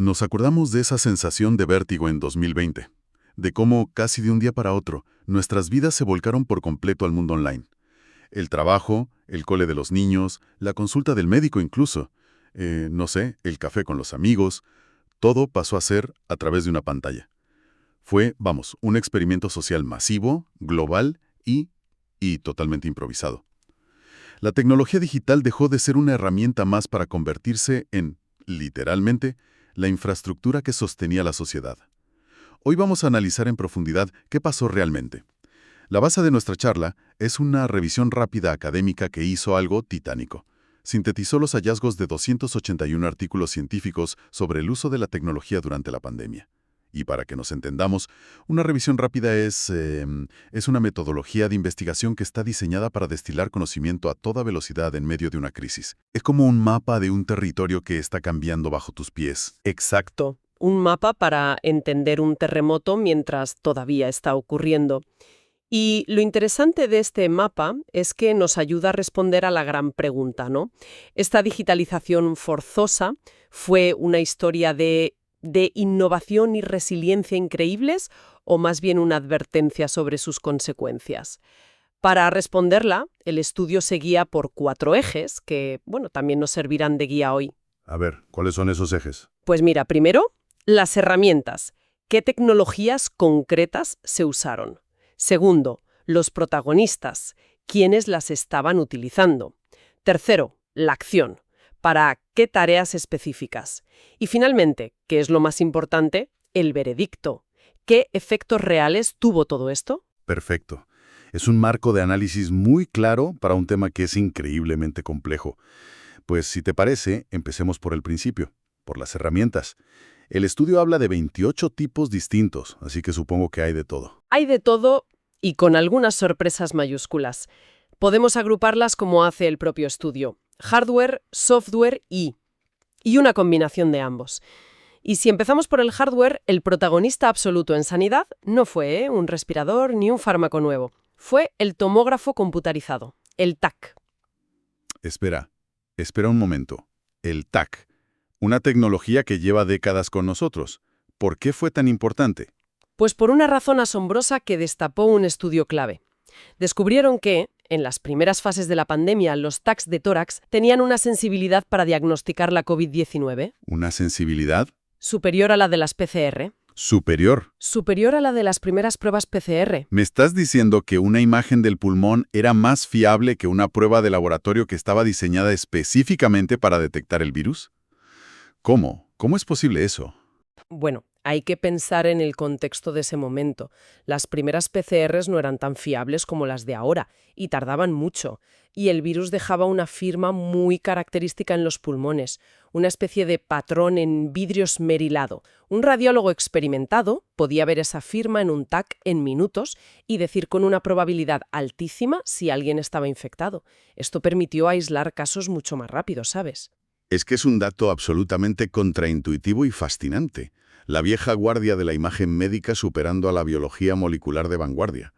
Nos acordamos de esa sensación de vértigo en 2020, de cómo, casi de un día para otro, nuestras vidas se volcaron por completo al mundo online. El trabajo, el cole de los niños, la consulta del médico incluso, no sé, el café con los amigos, todo pasó a ser a través de una pantalla. Fue, vamos, un experimento social masivo, global y totalmente improvisado. La tecnología digital dejó de ser una herramienta más para convertirse en, literalmente, la infraestructura que sostenía la sociedad. Hoy vamos a analizar en profundidad qué pasó realmente. La base de nuestra charla es una revisión rápida académica que hizo algo titánico. Sintetizó los hallazgos de 281 artículos científicos sobre el uso de la tecnología durante la pandemia. Y para que nos entendamos, una revisión rápida es una metodología de investigación que está diseñada para destilar conocimiento a toda velocidad en medio de una crisis. Es como un mapa de un territorio que está cambiando bajo tus pies. Exacto. Un mapa para entender un terremoto mientras todavía está ocurriendo. Y lo interesante de este mapa es que nos ayuda a responder a la gran pregunta, ¿no? ¿Esta digitalización forzosa fue una historia de innovación y resiliencia increíbles o más bien una advertencia sobre sus consecuencias? Para responderla, el estudio se guía por 4 ejes que, bueno, también nos servirán de guía hoy. A ver, ¿cuáles son esos ejes? Pues mira, primero, las herramientas. ¿Qué tecnologías concretas se usaron? Segundo, los protagonistas. ¿Quiénes las estaban utilizando? Tercero, la acción. ¿Para qué tareas específicas? Y finalmente, que es lo más importante, el veredicto. ¿Qué efectos reales tuvo todo esto? Perfecto. Es un marco de análisis muy claro para un tema que es increíblemente complejo. Pues si te parece, empecemos por el principio, por las herramientas. El estudio habla de 28 tipos distintos, así que supongo que hay de todo. Hay de todo y con algunas sorpresas mayúsculas. Podemos agruparlas como hace el propio estudio. Hardware, software y una combinación de ambos. Y si empezamos por el hardware, el protagonista absoluto en sanidad no fue un respirador ni un fármaco nuevo. Fue el tomógrafo computarizado, el TAC. Espera un momento. El TAC, una tecnología que lleva décadas con nosotros. ¿Por qué fue tan importante? Pues por una razón asombrosa que destapó un estudio clave. Descubrieron que, en las primeras fases de la pandemia, los TACs de tórax tenían una sensibilidad para diagnosticar la COVID-19. ¿Una sensibilidad? Superior a la de las PCR. ¿Superior? Superior a la de las primeras pruebas PCR. ¿Me estás diciendo que una imagen del pulmón era más fiable que una prueba de laboratorio que estaba diseñada específicamente para detectar el virus? ¿Cómo? ¿Cómo es posible eso? Bueno, hay que pensar en el contexto de ese momento. Las primeras PCRs no eran tan fiables como las de ahora y tardaban mucho. Y el virus dejaba una firma muy característica en los pulmones, una especie de patrón en vidrio esmerilado. Un radiólogo experimentado podía ver esa firma en un TAC en minutos y decir con una probabilidad altísima si alguien estaba infectado. Esto permitió aislar casos mucho más rápido, ¿sabes? Es que es un dato absolutamente contraintuitivo y fascinante. La vieja guardia de la imagen médica superando a la biología molecular de vanguardia.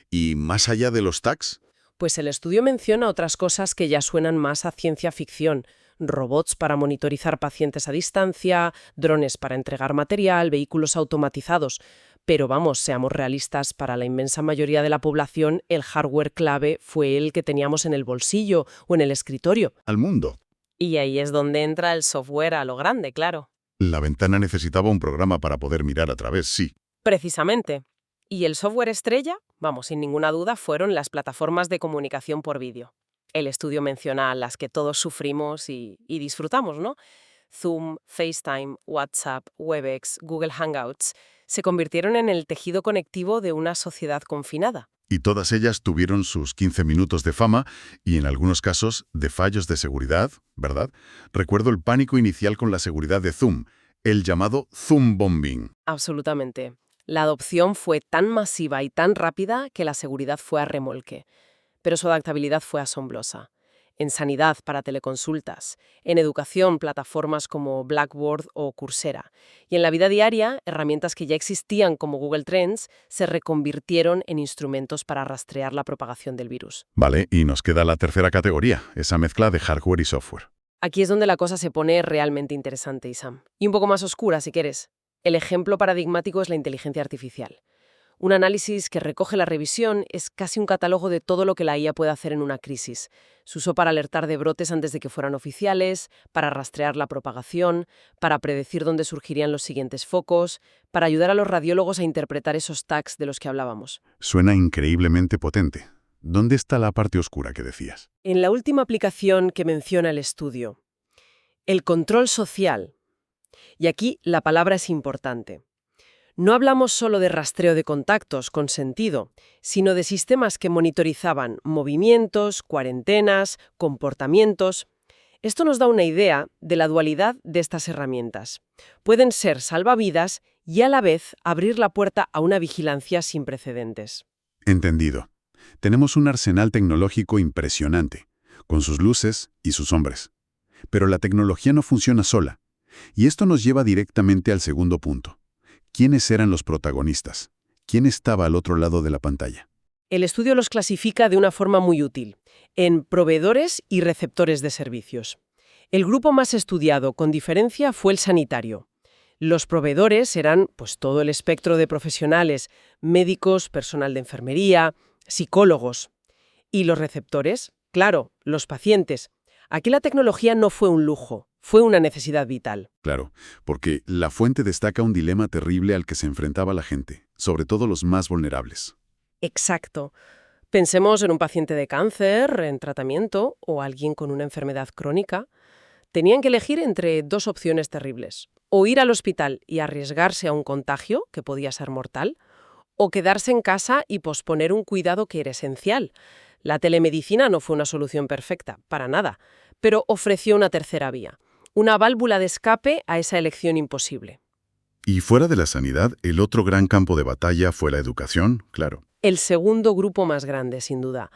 ¿Y más allá de los TACs? Pues el estudio menciona otras cosas que ya suenan más a ciencia ficción. Robots para monitorizar pacientes a distancia, drones para entregar material, vehículos automatizados. Pero vamos, seamos realistas, para la inmensa mayoría de la población el hardware clave fue el que teníamos en el bolsillo o en el escritorio. Al mundo. Y ahí es donde entra el software a lo grande, claro. La ventana necesitaba un programa para poder mirar a través, sí. Precisamente. Y el software estrella, vamos, sin ninguna duda, fueron las plataformas de comunicación por vídeo. El estudio menciona las que todos sufrimos y disfrutamos, ¿no? Zoom, FaceTime, WhatsApp, Webex, Google Hangouts se convirtieron en el tejido conectivo de una sociedad confinada. Y todas ellas tuvieron sus 15 minutos de fama y en algunos casos de fallos de seguridad, ¿verdad? Recuerdo el pánico inicial con la seguridad de Zoom, el llamado Zoom bombing. Absolutamente. La adopción fue tan masiva y tan rápida que la seguridad fue a remolque. Pero su adaptabilidad fue asombrosa. En sanidad para teleconsultas, en educación plataformas como Blackboard o Coursera, y en la vida diaria herramientas que ya existían como Google Trends se reconvirtieron en instrumentos para rastrear la propagación del virus. Vale, y nos queda la tercera categoría, esa mezcla de hardware y software. Aquí es donde la cosa se pone realmente interesante, Isam. Y un poco más oscura, si quieres. El ejemplo paradigmático es la inteligencia artificial. Un análisis que recoge la revisión es casi un catálogo de todo lo que la IA puede hacer en una crisis. Se usó para alertar de brotes antes de que fueran oficiales, para rastrear la propagación, para predecir dónde surgirían los siguientes focos, para ayudar a los radiólogos a interpretar esos tags de los que hablábamos. Suena increíblemente potente. ¿Dónde está la parte oscura que decías? En la última aplicación que menciona el estudio, el control social. Y aquí la palabra es importante. No hablamos solo de rastreo de contactos con sentido, sino de sistemas que monitorizaban movimientos, cuarentenas, comportamientos. Esto nos da una idea de la dualidad de estas herramientas. Pueden ser salvavidas y a la vez abrir la puerta a una vigilancia sin precedentes. Entendido. Tenemos un arsenal tecnológico impresionante, con sus luces y sus sombras. Pero la tecnología no funciona sola. Y esto nos lleva directamente al segundo punto. ¿Quiénes eran los protagonistas? ¿Quién estaba al otro lado de la pantalla? El estudio los clasifica de una forma muy útil, en proveedores y receptores de servicios. El grupo más estudiado, con diferencia, fue el sanitario. Los proveedores eran, pues, todo el espectro de profesionales, médicos, personal de enfermería, psicólogos. Y los receptores, claro, los pacientes. Aquí la tecnología no fue un lujo, fue una necesidad vital. Claro, porque la fuente destaca un dilema terrible al que se enfrentaba la gente, sobre todo los más vulnerables. Exacto. Pensemos en un paciente de cáncer, en tratamiento, o alguien con una enfermedad crónica. Tenían que elegir entre dos opciones terribles. O ir al hospital y arriesgarse a un contagio, que podía ser mortal, o quedarse en casa y posponer un cuidado que era esencial. La telemedicina no fue una solución perfecta, para nada, pero ofreció una tercera vía, una válvula de escape a esa elección imposible. Y fuera de la sanidad, el otro gran campo de batalla fue la educación, claro. El segundo grupo más grande, sin duda,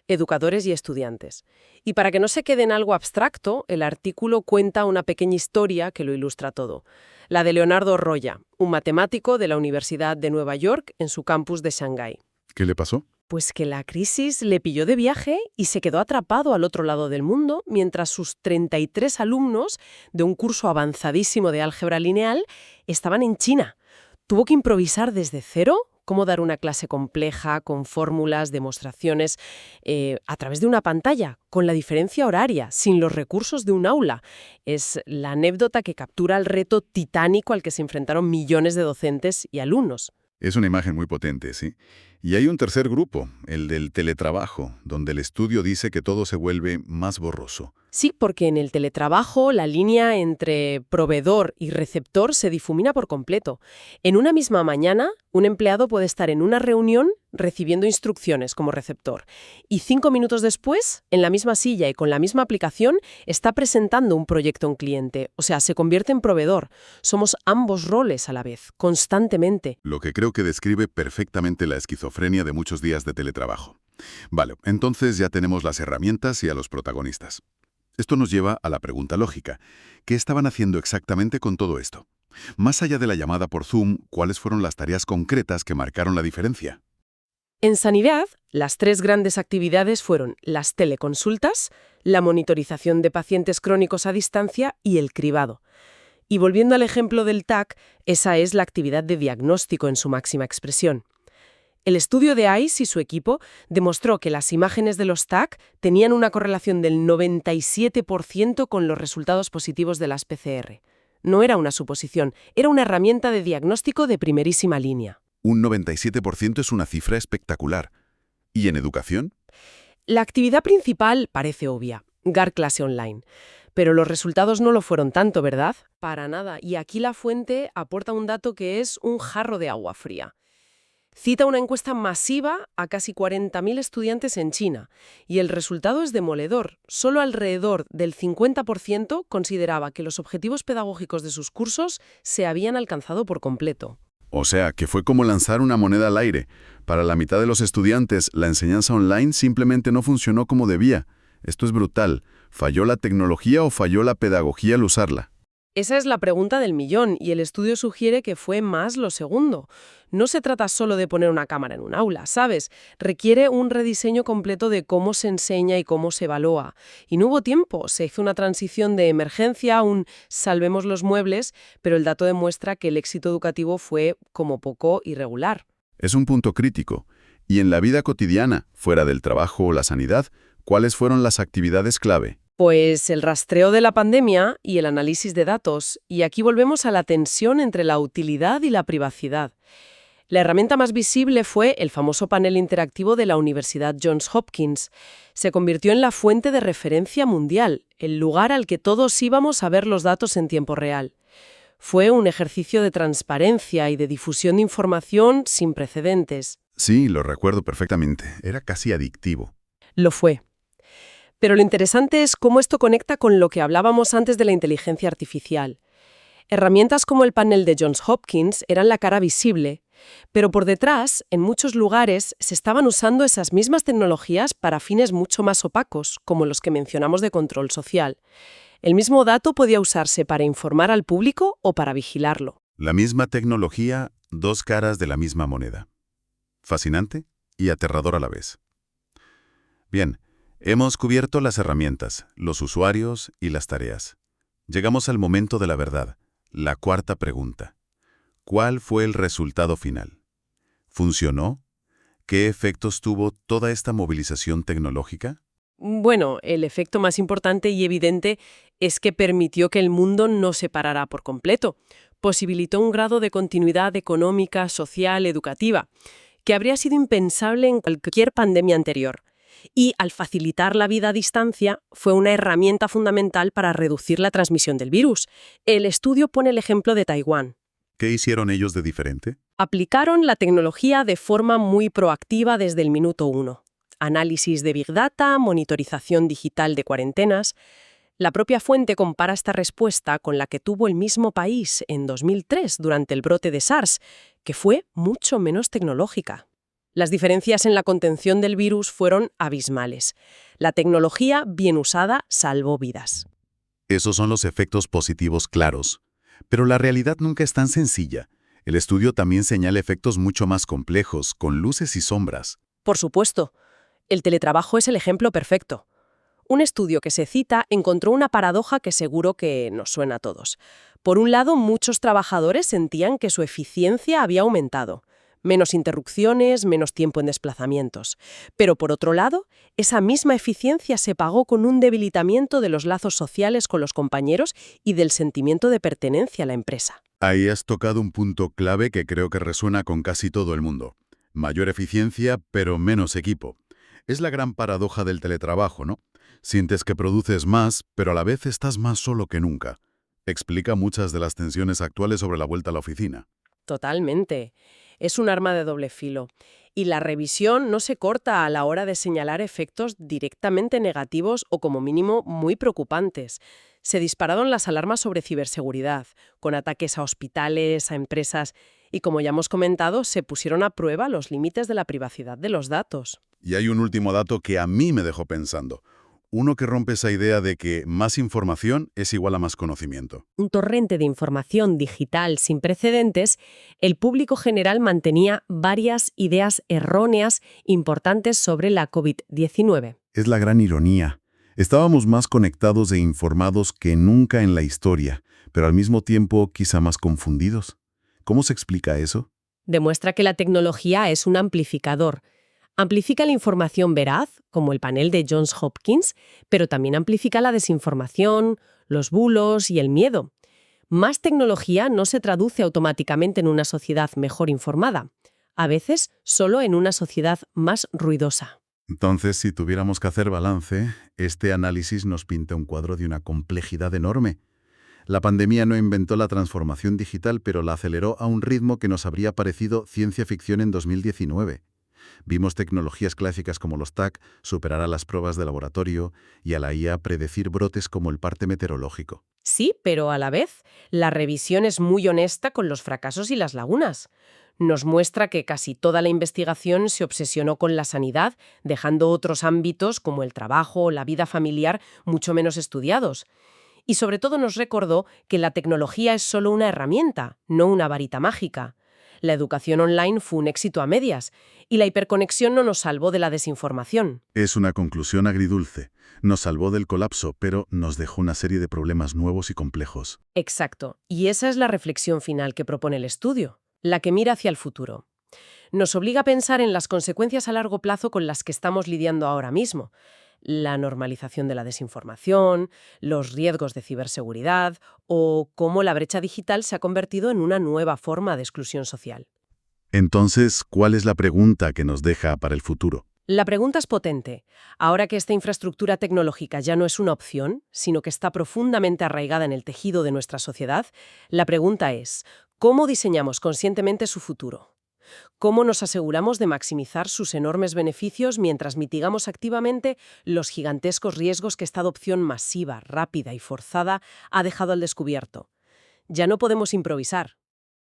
educadores y estudiantes. Y para que no se quede en algo abstracto, el artículo cuenta una pequeña historia que lo ilustra todo. La de Leonardo Roya, un matemático de la Universidad de Nueva York en su campus de Shanghái. ¿Qué le pasó? Pues que la crisis le pilló de viaje y se quedó atrapado al otro lado del mundo mientras sus 33 alumnos de un curso avanzadísimo de álgebra lineal estaban en China. Tuvo que improvisar desde cero cómo dar una clase compleja, con fórmulas, demostraciones, a través de una pantalla, con la diferencia horaria, sin los recursos de un aula. Es la anécdota que captura el reto titánico al que se enfrentaron millones de docentes y alumnos. Es una imagen muy potente, ¿sí? Y hay un tercer grupo, el del teletrabajo, donde el estudio dice que todo se vuelve más borroso. Sí, porque en el teletrabajo la línea entre proveedor y receptor se difumina por completo. En una misma mañana, un empleado puede estar en una reunión recibiendo instrucciones como receptor y 5 minutos después, en la misma silla y con la misma aplicación, está presentando un proyecto a un cliente. O sea, se convierte en proveedor. Somos ambos roles a la vez, constantemente. Lo que creo que describe perfectamente la esquizofrenia de muchos días de teletrabajo. Vale, entonces ya tenemos las herramientas y a los protagonistas. Esto nos lleva a la pregunta lógica. ¿Qué estaban haciendo exactamente con todo esto? Más allá de la llamada por Zoom, ¿cuáles fueron las tareas concretas que marcaron la diferencia? En sanidad, las 3 grandes actividades fueron las teleconsultas, la monitorización de pacientes crónicos a distancia y el cribado. Y volviendo al ejemplo del TAC, esa es la actividad de diagnóstico en su máxima expresión. El estudio de ICE y su equipo demostró que las imágenes de los TAC tenían una correlación del 97% con los resultados positivos de las PCR. No era una suposición, era una herramienta de diagnóstico de primerísima línea. Un 97% es una cifra espectacular. ¿Y en educación? La actividad principal parece obvia, dar clase online. Pero los resultados no lo fueron tanto, ¿verdad? Para nada. Y aquí la fuente aporta un dato que es un jarro de agua fría. Cita una encuesta masiva a casi 40.000 estudiantes en China, y el resultado es demoledor. Solo alrededor del 50% consideraba que los objetivos pedagógicos de sus cursos se habían alcanzado por completo. O sea, que fue como lanzar una moneda al aire. Para la mitad de los estudiantes, la enseñanza online simplemente no funcionó como debía. Esto es brutal. ¿Falló la tecnología o falló la pedagogía al usarla? Esa es la pregunta del millón, y el estudio sugiere que fue más lo segundo. No se trata solo de poner una cámara en un aula, ¿sabes? Requiere un rediseño completo de cómo se enseña y cómo se evalúa. Y no hubo tiempo, se hizo una transición de emergencia a un salvemos los muebles, pero el dato demuestra que el éxito educativo fue, como poco, irregular. Es un punto crítico. Y en la vida cotidiana, fuera del trabajo o la sanidad, ¿cuáles fueron las actividades clave? Pues el rastreo de la pandemia y el análisis de datos, y aquí volvemos a la tensión entre la utilidad y la privacidad. La herramienta más visible fue el famoso panel interactivo de la Universidad Johns Hopkins. Se convirtió en la fuente de referencia mundial, el lugar al que todos íbamos a ver los datos en tiempo real. Fue un ejercicio de transparencia y de difusión de información sin precedentes. Sí, lo recuerdo perfectamente. Era casi adictivo. Lo fue. Pero lo interesante es cómo esto conecta con lo que hablábamos antes de la inteligencia artificial. Herramientas como el panel de Johns Hopkins eran la cara visible, pero por detrás, en muchos lugares, se estaban usando esas mismas tecnologías para fines mucho más opacos, como los que mencionamos de control social. El mismo dato podía usarse para informar al público o para vigilarlo. La misma tecnología, dos caras de la misma moneda. Fascinante y aterrador a la vez. Bien, hemos cubierto las herramientas, los usuarios y las tareas. Llegamos al momento de la verdad, la cuarta pregunta. ¿Cuál fue el resultado final? ¿Funcionó? ¿Qué efectos tuvo toda esta movilización tecnológica? Bueno, el efecto más importante y evidente es que permitió que el mundo no se parara por completo. Posibilitó un grado de continuidad económica, social, educativa, que habría sido impensable en cualquier pandemia anterior. Y al facilitar la vida a distancia, fue una herramienta fundamental para reducir la transmisión del virus. El estudio pone el ejemplo de Taiwán. ¿Qué hicieron ellos de diferente? Aplicaron la tecnología de forma muy proactiva desde el minuto 1. Análisis de Big Data, monitorización digital de cuarentenas. La propia fuente compara esta respuesta con la que tuvo el mismo país en 2003 durante el brote de SARS, que fue mucho menos tecnológica. Las diferencias en la contención del virus fueron abismales. La tecnología, bien usada, salvó vidas. Esos son los efectos positivos claros. Pero la realidad nunca es tan sencilla. El estudio también señala efectos mucho más complejos, con luces y sombras. Por supuesto, el teletrabajo es el ejemplo perfecto. Un estudio que se cita encontró una paradoja que seguro que nos suena a todos. Por un lado, muchos trabajadores sentían que su eficiencia había aumentado. Menos interrupciones, menos tiempo en desplazamientos. Pero por otro lado, esa misma eficiencia se pagó con un debilitamiento de los lazos sociales con los compañeros y del sentimiento de pertenencia a la empresa. Ahí has tocado un punto clave que creo que resuena con casi todo el mundo. Mayor eficiencia, pero menos equipo. Es la gran paradoja del teletrabajo, ¿no? Sientes que produces más, pero a la vez estás más solo que nunca. Explica muchas de las tensiones actuales sobre la vuelta a la oficina. Totalmente. Es un arma de doble filo. Y la revisión no se corta a la hora de señalar efectos directamente negativos o como mínimo muy preocupantes. Se dispararon las alarmas sobre ciberseguridad, con ataques a hospitales, a empresas, y como ya hemos comentado, se pusieron a prueba los límites de la privacidad de los datos. Y hay un último dato que a mí me dejó pensando. Uno que rompe esa idea de que más información es igual a más conocimiento. Un torrente de información digital sin precedentes, el público general mantenía varias ideas erróneas importantes sobre la COVID-19. Es la gran ironía. Estábamos más conectados e informados que nunca en la historia, pero al mismo tiempo quizá más confundidos. ¿Cómo se explica eso? Demuestra que la tecnología es un amplificador. Amplifica la información veraz, como el panel de Johns Hopkins, pero también amplifica la desinformación, los bulos y el miedo. Más tecnología no se traduce automáticamente en una sociedad mejor informada. A veces, solo en una sociedad más ruidosa. Entonces, si tuviéramos que hacer balance, este análisis nos pinta un cuadro de una complejidad enorme. La pandemia no inventó la transformación digital, pero la aceleró a un ritmo que nos habría parecido ciencia ficción en 2019. Vimos tecnologías clásicas como los TAC superar a las pruebas de laboratorio y a la IA predecir brotes como el parte meteorológico. Sí, pero a la vez, la revisión es muy honesta con los fracasos y las lagunas. Nos muestra que casi toda la investigación se obsesionó con la sanidad, dejando otros ámbitos como el trabajo o la vida familiar mucho menos estudiados. Y sobre todo nos recordó que la tecnología es solo una herramienta, no una varita mágica. La educación online fue un éxito a medias, y la hiperconexión no nos salvó de la desinformación. Es una conclusión agridulce. Nos salvó del colapso, pero nos dejó una serie de problemas nuevos y complejos. Exacto. Y esa es la reflexión final que propone el estudio, la que mira hacia el futuro. Nos obliga a pensar en las consecuencias a largo plazo con las que estamos lidiando ahora mismo. La normalización de la desinformación, los riesgos de ciberseguridad o cómo la brecha digital se ha convertido en una nueva forma de exclusión social. Entonces, ¿cuál es la pregunta que nos deja para el futuro? La pregunta es potente. Ahora que esta infraestructura tecnológica ya no es una opción, sino que está profundamente arraigada en el tejido de nuestra sociedad, la pregunta es, ¿cómo diseñamos conscientemente su futuro? ¿Cómo nos aseguramos de maximizar sus enormes beneficios mientras mitigamos activamente los gigantescos riesgos que esta adopción masiva, rápida y forzada ha dejado al descubierto? Ya no podemos improvisar.